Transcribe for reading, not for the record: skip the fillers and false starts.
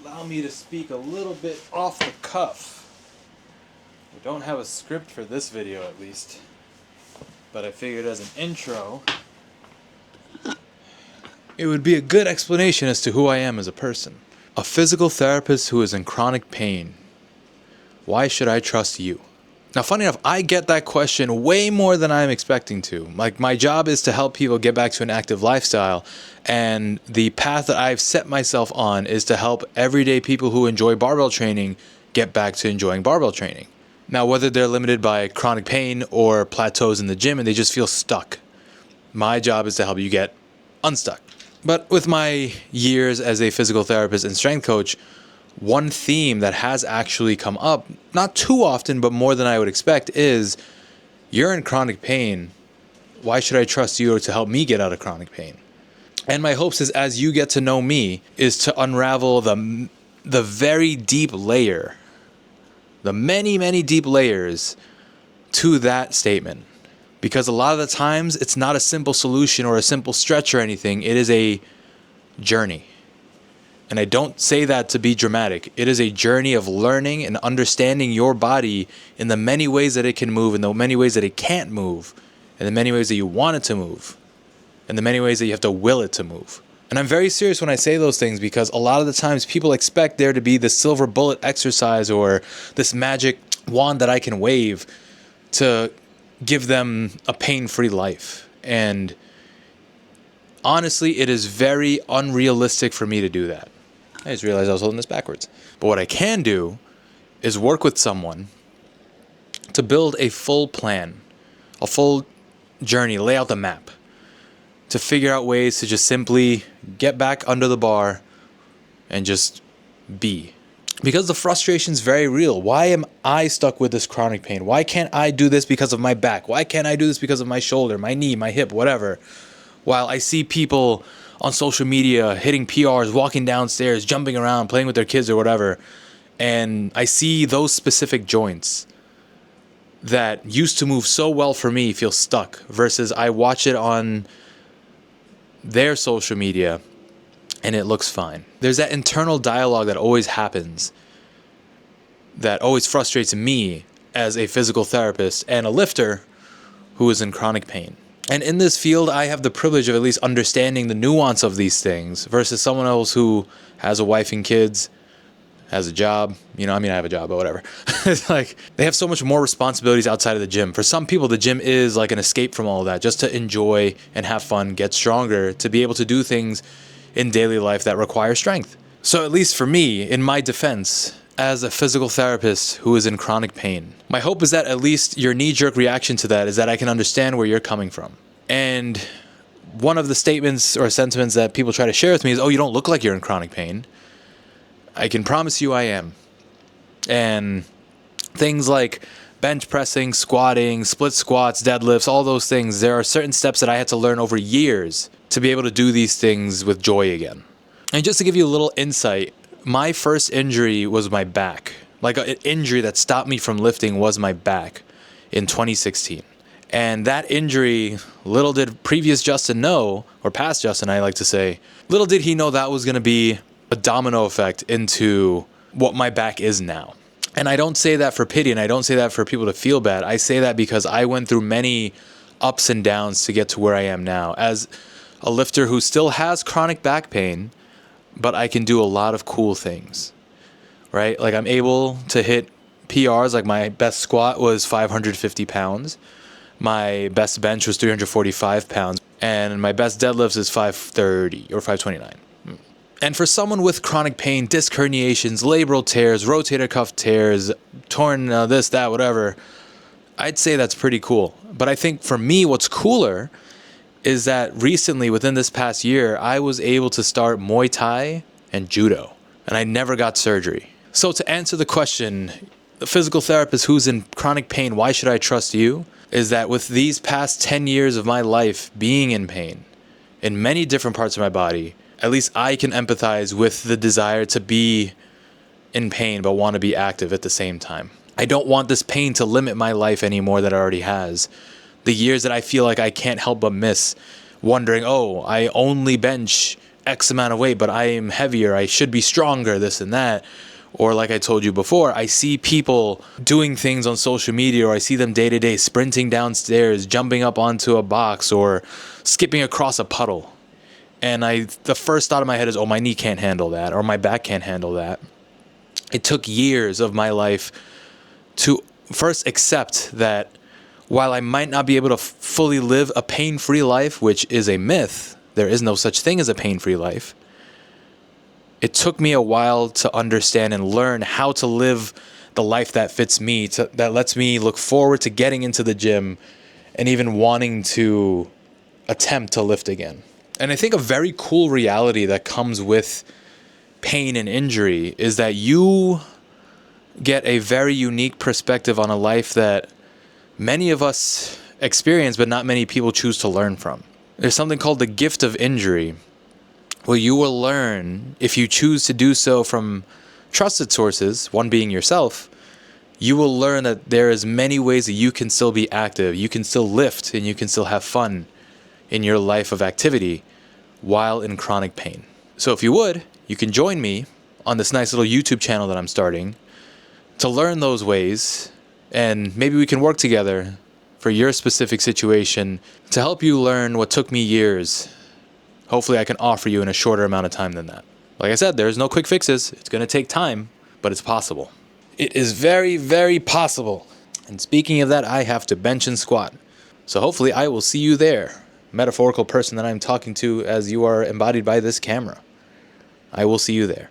allow me to speak a little bit off the cuff. We don't have a script for this video, at least, but I figured as an intro, it would be a good explanation as to who I am as a person. A physical therapist who is in chronic pain. Why should I trust you? Now, funny enough, I get that question way more than I'm expecting to. Like, my job is to help people get back to an active lifestyle, and the path that I've set myself on is to help everyday people who enjoy barbell training get back to enjoying barbell training. Now, whether they're limited by chronic pain or plateaus in the gym and they just feel stuck, my job is to help you get unstuck. But with my years as a physical therapist and strength coach, one theme that has actually come up, not too often, but more than I would expect, is you're in chronic pain. Why should I trust you to help me get out of chronic pain? And my hopes is, as you get to know me, is to unravel the very deep layer, the many, many deep layers to that statement. Because a lot of the times, it's not a simple solution or a simple stretch or anything. It is a journey. And I don't say that to be dramatic. It is a journey of learning and understanding your body in the many ways that it can move, in the many ways that it can't move, in the many ways that you want it to move, in the many ways that you have to will it to move. And I'm very serious when I say those things, because a lot of the times people expect there to be this silver bullet exercise or this magic wand that I can wave to give them a pain-free life. And honestly, it is very unrealistic for me to do that. I just realized I was holding this backwards. But what I can do is work with someone to build a full plan, a full journey, lay out the map, to figure out ways to just simply get back under the bar and just be. Because the frustration is very real. Why am I stuck with this chronic pain? Why can't I do this because of my back? Why can't I do this because of my shoulder, my knee, my hip, whatever? While I see people on social media hitting PRs, walking downstairs, jumping around, playing with their kids or whatever, and I see those specific joints that used to move so well for me feel stuck, versus I watch it on their social media and it looks fine. There's that internal dialogue that always happens, that always frustrates me as a physical therapist and a lifter who is in chronic pain. And in this field, I have the privilege of at least understanding the nuance of these things versus someone else who has a wife and kids, has a job. I have a job, but whatever. It's like they have so much more responsibilities outside of the gym. For some people, the gym is like an escape from all of that, just to enjoy and have fun, get stronger, to be able to do things in daily life that require strength. So at least for me, in my defense, as a physical therapist who is in chronic pain, my hope is that at least your knee-jerk reaction to that is that I can understand where you're coming from. And one of the statements or sentiments that people try to share with me is, oh, you don't look like you're in chronic pain. I can promise you I am. And things like bench pressing, squatting, split squats, deadlifts, all those things, there are certain steps that I had to learn over years to be able to do these things with joy again. And just to give you a little insight, my first injury was my back. Like an injury that stopped me from lifting was my back in 2016. And that injury, little did previous Justin know, or past Justin, I like to say, little did he know that was going to be a domino effect into what my back is now. And I don't say that for pity, and I don't say that for people to feel bad. I say that because I went through many ups and downs to get to where I am now. As a lifter who still has chronic back pain, but I can do a lot of cool things, right? Like I'm able to hit PRs, like my best squat was 550 pounds. My best bench was 345 pounds. And my best deadlifts is 530 or 529. And for someone with chronic pain, disc herniations, labral tears, rotator cuff tears, torn this, that, whatever, I'd say that's pretty cool. But I think for me, what's cooler is that recently, within this past year, I was able to start Muay Thai and Judo. And I never got surgery. So to answer the question, the physical therapist who's in chronic pain, why should I trust you? Is that with these past 10 years of my life being in pain, in many different parts of my body, at least I can empathize with the desire to be in pain but want to be active at the same time. I don't want this pain to limit my life anymore that it already has. The years that I feel like I can't help but miss, wondering, oh, I only bench X amount of weight, but I am heavier. I should be stronger, this and that. Or like I told you before, I see people doing things on social media, or I see them day to day sprinting downstairs, jumping up onto a box, or skipping across a puddle. And the first thought in my head is, oh, my knee can't handle that, or my back can't handle that. It took years of my life to first accept that while I might not be able to fully live a pain-free life, which is a myth, there is no such thing as a pain-free life. It took me a while to understand and learn how to live the life that fits me, that lets me look forward to getting into the gym and even wanting to attempt to lift again. And I think a very cool reality that comes with pain and injury is that you get a very unique perspective on a life that many of us experience, but not many people choose to learn from. There's something called the gift of injury. Well, you will learn, if you choose to do so from trusted sources, one being yourself, you will learn that there is many ways that you can still be active, you can still lift, and you can still have fun in your life of activity while in chronic pain. So if you would, you can join me on this nice little YouTube channel that I'm starting to learn those ways, and maybe we can work together for your specific situation to help you learn what took me years. Hopefully I can offer you in a shorter amount of time than that. Like I said, there's no quick fixes. It's going to take time, but it's possible. It is very, very possible. And speaking of that, I have to bench and squat. So hopefully I will see you there. Metaphorical person that I'm talking to as you are embodied by this camera. I will see you there.